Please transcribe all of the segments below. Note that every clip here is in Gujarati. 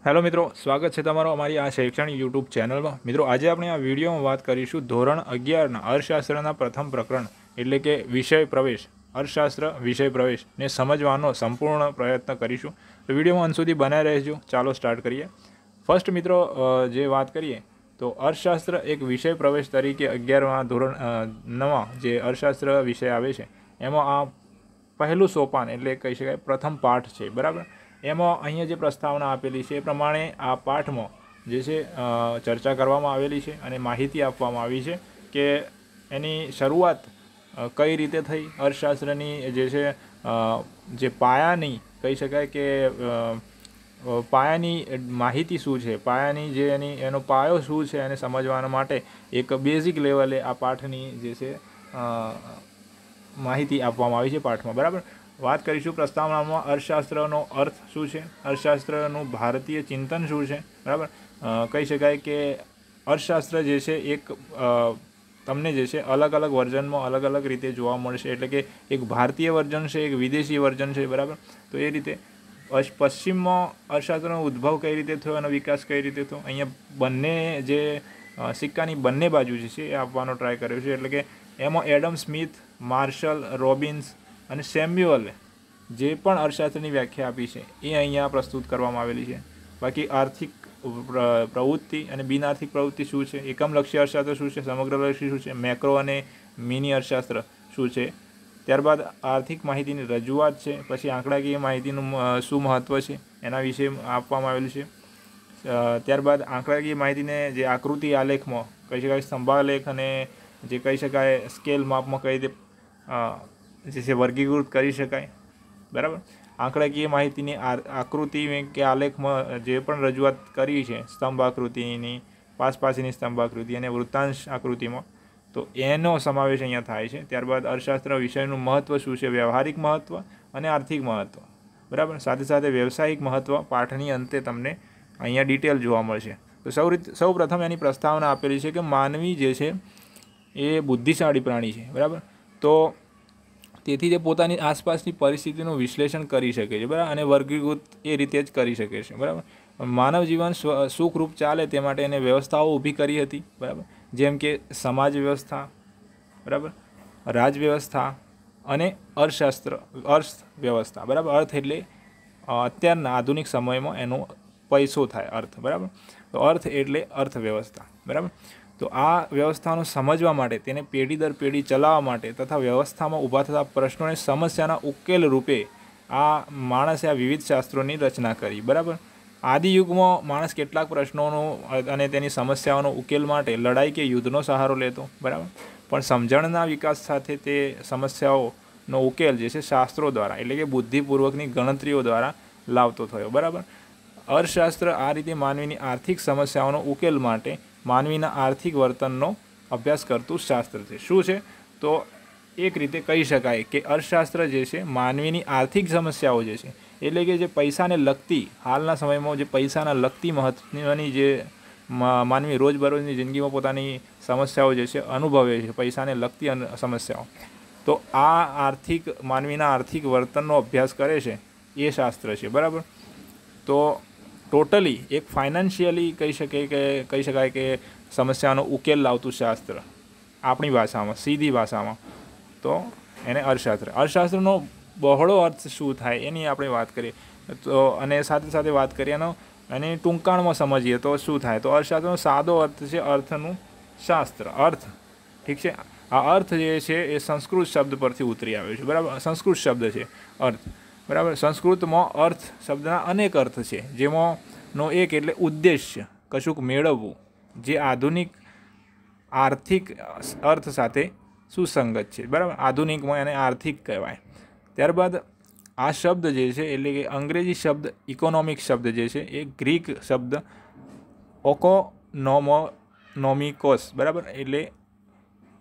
हेलो मित्रों, स्वागत है तमारो अमारी आ शैक्षणिक यूट्यूब चैनल में। मित्रों, आज આપણે આ વિડીયોમાં વાત કરીશું ધોરણ 11ના અર્થશાસ્ત્રના પ્રથમ પ્રકરણ એટલે કે વિષય પ્રવેશ, અર્થશાસ્ત્ર વિષય પ્રવેશને સમજવાનો સંપૂર્ણ પ્રયત્ન કરીશું। તો વિડીયોમાં અંત સુધી બનાવી રહેજો। ચાલો સ્ટાર્ટ કરીએ। ફર્સ્ટ મિત્રો જે વાત કરીએ તો અર્થશાસ્ત્ર એક વિષય પ્રવેશ તરીકે 11મા ધોરણ 9 જે અર્થશાસ્ત્ર વિષય આવે છે એમાં આ પહેલું સોપાન એટલે કહી શકાય પ્રથમ પાઠ છે, બરાબર। એમાં અહીંયા જે પ્રસ્તાવના આપેલી છે એ પ્રમાણે આ પાઠમાં જે છે ચર્ચા કરવામાં આવેલી છે અને માહિતી આપવામાં આવી છે કે એની શરૂઆત કઈ રીતે થઈ, અર્થશાસ્ત્રની જે પાયાની કહી શકાય કે પાયાની માહિતી શું છે, પાયાની જે એનો પાયો શું છે એને સમજવા માટે એક બેઝિક લેવલે આ પાઠની જે છે માહિતી આપવામાં આવી છે પાઠમાં, બરાબર। વાત કરીશું પ્રસ્તાવનામાં અર્થશાસ્ત્રનો અર્થ શું છે, અર્થશાસ્ત્રનું ભારતીય ચિંતન શું છે, બરાબર। કહી શકાય કે અર્થશાસ્ત્ર જે છે એક તમને જે છે અલગ અલગ વર્ઝનમાં અલગ અલગ રીતે જોવા મળશે, એટલે કે એક ભારતીય વર્ઝન છે, એક વિદેશી વર્ઝન છે, બરાબર। તો એ રીતે પશ્ચિમમાં અર્થશાસ્ત્રનો ઉદ્ભવ કઈ રીતે થયો, એનો વિકાસ કઈ રીતે થયો, અહીંયા બંને જે સિક્કાની બંને બાજુ છે એ આપવાનો ટ્રાય કર્યો છે, એટલે કે એમાં એડમ સ્મિથ, માર્શલ, રોબિન્સ અને સેમ્યુઅલે જે પણ અર્થશાસ્ત્રની વ્યાખ્યા આપી છે એ અહીંયા પ્રસ્તુત કરવામાં આવેલી છે। બાકી આર્થિક પ્રવૃત્તિ અને બિનઆર્થિક પ્રવૃત્તિ શું છે, એકમલક્ષી અર્થશાસ્ત્ર શું છે, સમગ્રલક્ષી શું છે, મેક્રો અને મિની અર્થશાસ્ત્ર શું છે, ત્યારબાદ આર્થિક માહિતીની રજૂઆત છે, પછી આંકડાકીય માહિતીનું શું મહત્ત્વ છે એના વિશે આપવામાં આવેલું છે। ત્યારબાદ આંકડાકીય માહિતીને જે આકૃતિ આલેખમાં કહી શકાય સ્તંભાલેખ અને જે કહી શકાય સ્કેલ માપમાં કઈ રીતે જે છે વર્ગીકૃત કરી શકાય, બરાબર। આંકડાકીય માહિતીની આકૃતિ કે આલેખમાં જે પણ રજૂઆત કરી છે સ્તંભ આકૃતિની, પાસપાસીની સ્તંભ આકૃતિ અને વૃત્તાંશ આકૃતિમાં, તો એનો સમાવેશ અહીંયા થાય છે। ત્યારબાદ અર્થશાસ્ત્ર વિષયનું મહત્ત્વ શું છે, વ્યવહારિક મહત્ત્વ અને આર્થિક મહત્ત્વ, બરાબર। સાથે સાથે વ્યવસાયિક મહત્ત્વ પાઠની અંતે તમને અહીંયા ડિટેલ જોવા મળશે। તો સૌ પ્રથમ એની પ્રસ્તાવના આપેલી છે કે માનવી જે છે એ બુદ્ધિશાળી પ્રાણી છે, બરાબર। તો તેથી તે પોતાની આસપાસની પરિસ્થિતિનું વિશ્લેષણ કરી શકે છે, બરાબર, અને વર્ગીકૃત એ રીતે જ કરી શકે છે, બરાબર। માનવ જીવન સુખરૂપ ચાલે તે માટે એને વ્યવસ્થાઓ ઊભી કરી હતી, બરાબર, જેમ કે સમાજ વ્યવસ્થા, બરાબર, રાજ વ્યવસ્થા અને અર્થવ્યવસ્થા, બરાબર। અર્થ એટલે અત્યારના આધુનિક સમયમાં એનો પૈસો થાય અર્થ, બરાબર। તો અર્થ એટલે અર્થવ્યવસ્થા, બરાબર। તો આ વ્યવસ્થાનો સમજવા માટે, તેને પેઢી દર પેઢી ચલાવવા માટે તથા વ્યવસ્થામાં ઊભા થતા પ્રશ્નોને સમસ્યાના ઉકેલ રૂપે આ માણસે આ વિવિધ શાસ્ત્રોની રચના કરી, બરાબર। આદિયુગમાં માણસ કેટલાક પ્રશ્નોનો અને તેની સમસ્યાઓનો ઉકેલ માટે લડાઈ કે યુદ્ધનો સહારો લેતો, બરાબર, પણ સમજણના વિકાસ સાથે તે સમસ્યાઓનો ઉકેલ જે છે શાસ્ત્રો દ્વારા એટલે કે બુદ્ધિપૂર્વકની ગણતરીઓ દ્વારા લાવતો થયો, બરાબર। અર્થશાસ્ત્ર આ રીતે માનવીની આર્થિક સમસ્યાઓનો ઉકેલ માટે માનવીના આર્થિક વર્તનનો અભ્યાસ કરતું શાસ્ત્ર છે। શું છે? તો એક રીતે કહી શકાય કે અર્થશાસ્ત્ર જે છે માનવીની આર્થિક સમસ્યાઓ જે છે એટલે કે જે પૈસાને લગતી, હાલના સમયમાં જે પૈસાના લગતી મહત્ત્વની જે માનવી રોજબરોજની જિંદગીમાં પોતાની સમસ્યાઓ જે છે અનુભવે છે, પૈસાને લગતી સમસ્યાઓ, તો આ માનવીના આર્થિક વર્તનનો અભ્યાસ કરે છે એ શાસ્ત્ર છે, બરાબર। તો ટોટલી એક ફાઇનાન્શિયલી કહી શકાય કે સમસ્યાનો ઉકેલ લાવતું શાસ્ત્ર આપણી ભાષામાં, સીધી ભાષામાં, તો એને અર્થશાસ્ત્રનો બહોળો અર્થ શું થાય એની આપણે વાત કરીએ તો, અને સાથે સાથે વાત કરીએ અને ટૂંકાણમાં સમજીએ તો શું થાય, તો અર્થશાસ્ત્રનો સાદો અર્થ છે અર્થનું શાસ્ત્ર, અર્થ, ઠીક છે। આ અર્થ જે છે એ સંસ્કૃત શબ્દ પરથી ઉતરી આવ્યો છે, બરાબર, સંસ્કૃત શબ્દ છે અર્થ, બરાબર। સંસ્કૃતમાં અર્થ શબ્દના અનેક અર્થ છે, જેમાંનો એક એટલે ઉદ્દેશ્ય, કશુંક મેળવવું, જે આધુનિક આર્થિક અર્થ સાથે સુસંગત છે, બરાબર। આધુનિકમાં એને આર્થિક કહેવાય। ત્યારબાદ આ શબ્દ જે છે એટલે કે અંગ્રેજી શબ્દ ઇકોનોમિક શબ્દ જે છે એ ગ્રીક શબ્દ ઓકોનોમિકોસ, બરાબર, એટલે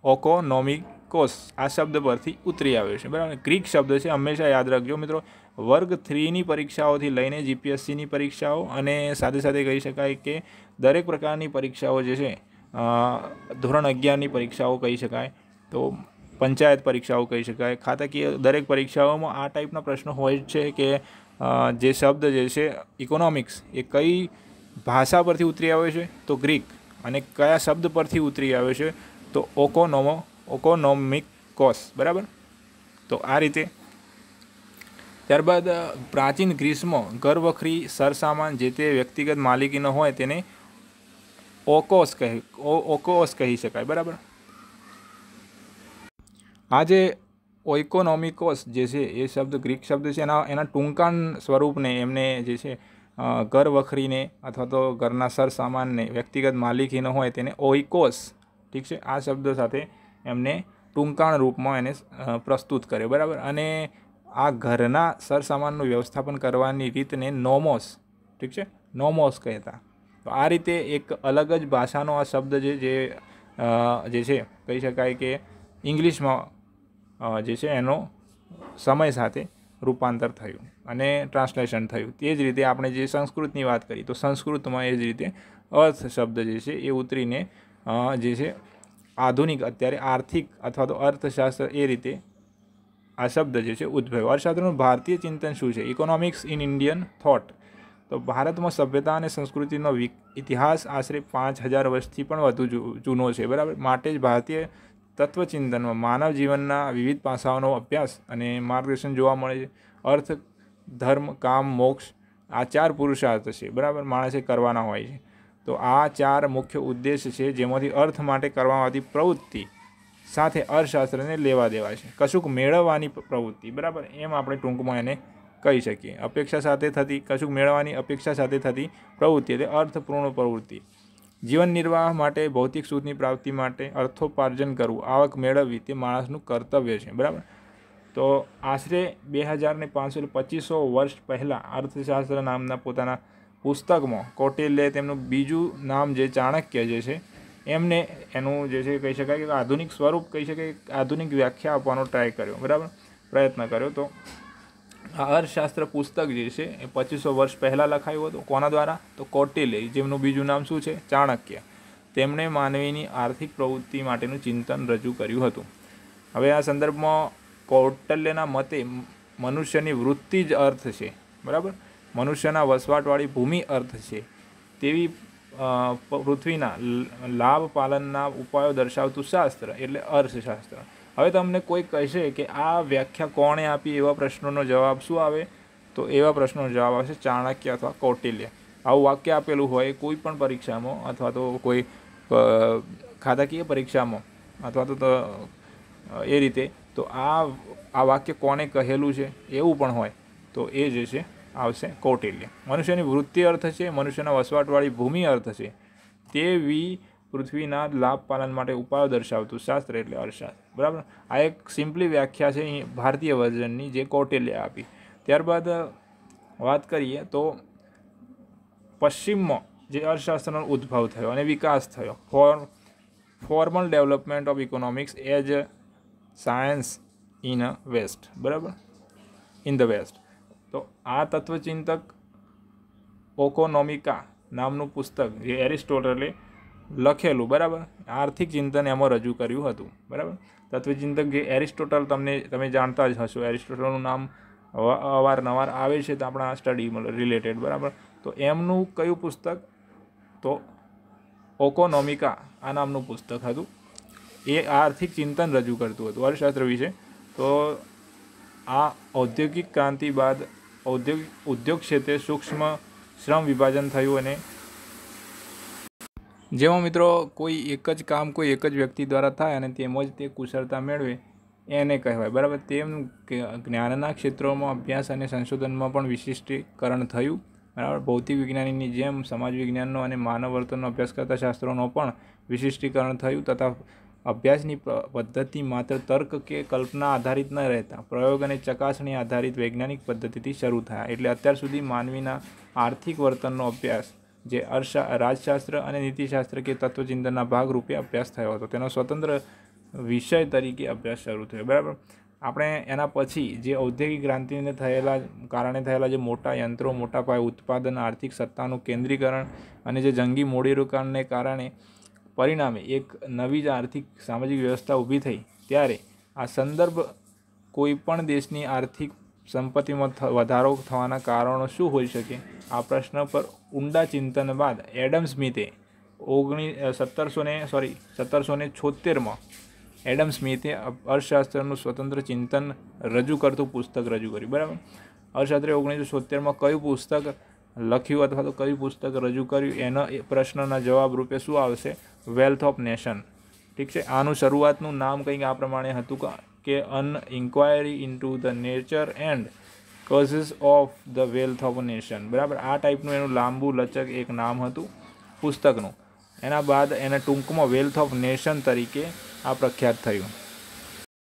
ઓકોનોમિકોસ આ શબ્દ પરથી ઉતરી આવ્યો છે, બરાબર। ગ્રીક શબ્દ છે, હંમેશા યાદ રાખજો મિત્રો, વર્ગ 3ની પરીક્ષાઓથી લઈને જીપીએસસીની પરીક્ષાઓ અને સાથે સાથે કહી શકાય કે દરેક પ્રકારની પરીક્ષાઓ જે છે ધોરણ 11ની પરીક્ષાઓ કહી શકાય, તો પંચાયત પરીક્ષાઓ કહી શકાય, ખાતાકીય દરેક પરીક્ષાઓમાં આ ટાઈપના પ્રશ્નો હોય છે કે જે શબ્દ જે છે ઇકોનોમિક્સ એ કઈ ભાષા પરથી ઉતરી આવ્યો છે? તો ગ્રીક. અને કયા શબ્દ પરથી ઉતરી આવ્યો છે? તો ઓકોનોમિકોસ. બરાબર. તો આ રીતે. ત્યારબાદ પ્રાચીન ગ્રીસમાં ઘરવખરી સરસામાન જે તે વ્યક્તિગત માલિકીનો હોય તેને ઓકોસ કહી શકાય. બરાબર. આ જે ઓઇકોનોમિકોસ જે છે એ શબ્દ ગ્રીક શબ્દ છે, એના ટૂંકાણ સ્વરૂપને એમને જે છે ઘર વખરીને અથવા તો ઘરના સરસામાનને વ્યક્તિગત માલિકીનો હોય તેને ઓઇકોસ, ઠીક છે, આ શબ્દ સાથે એમને ટૂંકાણ રૂપમાં એને પ્રસ્તુત કર્યો. બરાબર. અને આ ઘરના સરસામાનનું વ્યવસ્થાપન કરવાની રીતને નોમોસ, ઠીક છે, નોમોસ કહેતા. તો આ રીતે એક અલગ જ ભાષાનો આ શબ્દ જે છે કહી શકાય કે ઇંગ્લિશમાં જે છે એનો સમય સાથે રૂપાંતર થયું અને ટ્રાન્સલેશન થયું. તે જ રીતે આપણે જે સંસ્કૃતની વાત કરી તો સંસ્કૃતમાં એ જ રીતે અર્થ શબ્દ જે છે એ ઉતરીને જે છે આધુનિક અત્યારે આર્થિક અથવા તો અર્થશાસ્ત્ર એ રીતે આ શબ્દ જે છે ઉદ્ભવ્યો. અર્થશાસ્ત્રનું ભારતીય ચિંતન શું છે? Economics in Indian thought. તો ભારતમાં સભ્યતા અને સંસ્કૃતિનો ઇતિહાસ આશરે 5000 વર્ષથી પણ વધુ જૂનો છે. બરાબર. માટે જ ભારતીય તત્વચિંતનમાં માનવ જીવનના વિવિધ પાસાઓનો અભ્યાસ અને માર્ગદર્શન જોવા મળે છે. અર્થ, ધર્મ, કામ, મોક્ષ આ 4 પુરુષાર્થ છે. બરાબર. માણસે કરવાના હોય છે. તો આ 4 મુખ્ય ઉદ્દેશ છે જેમાંથી અર્થ માટે કરવામાં આવતી પ્રવૃત્તિ સાથે અર્થશાસ્ત્રને લેવા દેવા છે. કશુંક મેળવવાની પ્રવૃત્તિ. બરાબર. એમ આપણે ટૂંકમાં એને કહી શકીએ. અપેક્ષા સાથે થતી કશુંક મેળવવાની અપેક્ષા સાથે થતી પ્રવૃત્તિ એટલે અર્થપૂર્ણ પ્રવૃત્તિ. જીવન નિર્વાહ માટે ભૌતિક સુખની પ્રાપ્તિ માટે અર્થોપાર્જન કરવું, આવક મેળવવી તે માણસનું કર્તવ્ય છે. બરાબર. તો આશરે 2500 વર્ષ પહેલાં અર્થશાસ્ત્ર નામના પોતાના પુસ્તકમાં કૌટિલ્યએ તેમનું બીજું નામ જે ચાણક્ય જે છે એમને એનું જે છે કહી શકાય કે આધુનિક સ્વરૂપ કહી શકાય, આધુનિક વ્યાખ્યા આપવાનો ટ્રાય કર્યો. બરાબર. પ્રયત્ન કર્યો. તો આ અર્થશાસ્ત્ર પુસ્તક જે છે એ 2500 વર્ષ પહેલાં લખાયું હતું. કોના દ્વારા? તો કૌટિલ્ય, જેમનું બીજું નામ શું છે? ચાણક્ય. તેમણે માનવીની આર્થિક પ્રવૃત્તિ માટેનું ચિંતન રજૂ કર્યું હતું. હવે આ સંદર્ભમાં કૌટિલ્યના મતે મનુષ્યની વૃત્તિ જ અર્થ છે. બરાબર. મનુષ્યના વસવાટવાળી ભૂમિ અર્થ છે. તેવી પૃથ્વીના લાભ પાલનના ઉપાયો દર્શાવતું શાસ્ત્ર એટલે અર્થશાસ્ત્ર. હવે તમને કોઈ કહેશે કે આ વ્યાખ્યા કોણે આપી, એવા પ્રશ્નોનો જવાબ શું આવે? તો એવા પ્રશ્નોનો જવાબ આવશે ચાણક્ય અથવા કૌટિલ્ય. આવું વાક્ય આપેલું હોય કોઈ પણ પરીક્ષામાં અથવા તો કોઈ ખાતાકીય પરીક્ષામાં અથવા તો એ રીતે, તો આ વાક્ય કોણે કહેલું છે એવું પણ હોય તો એ જે છે આવશે કૌટિલ્ય. મનુષ્યની વૃત્તિ અર્થ છે, મનુષ્યના વસવાટવાળી ભૂમિ અર્થ છે, તેવી પૃથ્વીના લાભ પાલન માટે ઉપાયો દર્શાવતું શાસ્ત્ર એટલે અર્થશાસ્ત્ર. બરાબર. આ એક સિમ્પલી વ્યાખ્યા છે ભારતીય વર્ઝનની જે કૌટિલ્ય આપી. ત્યારબાદ વાત કરીએ તો પશ્ચિમમાં જે અર્થશાસ્ત્રનો ઉદ્ભવ થયો અને વિકાસ થયો, formal development of economics as science in west. બરાબર. In the west. તો આ તત્વચિંતક ઓકોનોમિકા નામનું પુસ્તક જે એરિસ્ટોટલે લખેલું. બરાબર. આર્થિક ચિંતન એમાં રજૂ કર્યું હતું. બરાબર. તત્વચિંતક જે એરિસ્ટોટલ તમે જાણતા જ હશો. એરિસ્ટોટલનું નામ અવારનવાર આવે છે તો આપણા સ્ટડી રિલેટેડ. બરાબર. તો એમનું કયું પુસ્તક? તો ઓકોનોમિકા આ નામનું પુસ્તક હતું. એ આર્થિક ચિંતન રજૂ કરતું હતું અર્થશાસ્ત્ર વિશે. તો આ ઔદ્યોગિક ક્રાંતિ બાદ ઉદ્યોગ ક્ષેત્રે સૂક્ષ્મ શ્રમ વિભાજન થયું અને જેમાં મિત્રો કોઈ એક જ કામ કોઈ એક જ વ્યક્તિ દ્વારા થાય અને તેમજ તે કુશળતા મેળવે એને કહેવાય. બરાબર. તેમ જ્ઞાનના ક્ષેત્રોમાં અભ્યાસ અને સંશોધનમાં પણ વિશિષ્ટીકરણ થયું. બરાબર. ભૌતિક વિજ્ઞાનની જેમ સમાજ વિજ્ઞાનનો અને માનવ વર્તનનો અભ્યાસ કરતા શાસ્ત્રોનો પણ વિશિષ્ટીકરણ થયું તથા અભ્યાસની પદ્ધતિ માત્ર તર્ક કે કલ્પના આધારિત ન રહેતા પ્રયોગ અને ચકાસણી આધારિત વૈજ્ઞાનિક પદ્ધતિથી શરૂ થયા. એટલે અત્યાર સુધી માનવીના આર્થિક વર્તનનો અભ્યાસ જે રાજશાસ્ત્ર અને નીતિશાસ્ત્ર કે તત્વચિંતનના ભાગરૂપે અભ્યાસ થયો હતો, તેનો સ્વતંત્ર વિષય તરીકે અભ્યાસ શરૂ થયો. બરાબર. આપણે એના પછી જે ઔદ્યોગિક ક્રાંતિને કારણે થયેલા જે મોટા યંત્રો, મોટા પાયે ઉત્પાદન, આર્થિક સત્તાનું કેન્દ્રીકરણ અને જે જંગી મૂડીરોકાણને કારણે પરિણામે એક નવી જ આર્થિક સામાજિક વ્યવસ્થા ઊભી થઈ, ત્યારે આ સંદર્ભ કોઈ પણ દેશની આર્થિક સંપત્તિમાં વધારો થવાના કારણો શું હોઈ શકે? આ પ્રશ્ન પર ઊંડા ચિંતન બાદ એડમ સ્મિથે 1776માં એડમ સ્મિથે અર્થશાસ્ત્રનું સ્વતંત્ર ચિંતન રજૂ કરતું પુસ્તક રજૂ કર્યું. બરાબર. અર્થશાસ્ત્રે 1976માં કયું પુસ્તક લખ્યું અથવા તો કયું પુસ્તક રજૂ કર્યું એના પ્રશ્નના જવાબ રૂપે શું આવશે? Wealth of nation. ઠીક છે. આનું શરૂઆતનું નામ કંઈક આ પ્રમાણે હતું કે an inquiry into the nature and causes of the wealth of nation. બરાબર. આ ટાઈપનું એનું લાંબુ લચક એક નામ હતું પુસ્તકનું. એના બાદ એને ટૂંકમાં વેલ્થ ઓફ નેશન તરીકે આ પ્રખ્યાત થયું.